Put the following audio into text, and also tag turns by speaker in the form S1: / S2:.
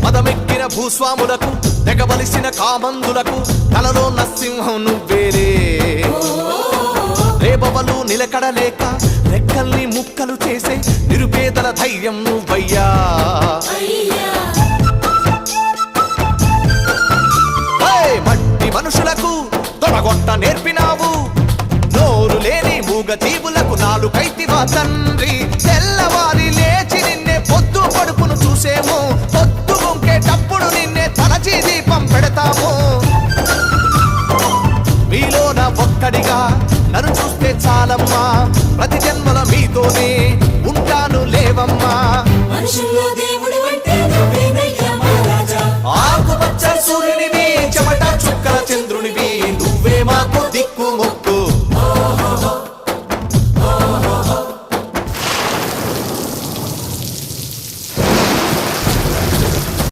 S1: మదమెక్కిన భూస్వాములకు తెగబలిసిన కామందులకు కలలో నరసింహం నువ్వేరే రేపవలు నిలకడలేక రెక్కల్ని ముక్కలు చేసే నిరుపేదల ధైర్యం నువ్వయ్యా మట్టి మనుషులకు తొడగొట్ట నేర్పినావు నోరు లేని మూగ జీవులకు నాలుకైతివా తండ్రి తెల్లవారి లేచి నిన్నే పొద్దు పడుపును చూసేమో పొద్దు గుంకేటప్పుడు నిన్నే తలచి దీపం పెడతాము మీలోన ఒక్కడిగా నన్ను చూస్తే చాలమ్మా ప్రతి జన్మల మీతోనే ఉంటాను లేవమ్మా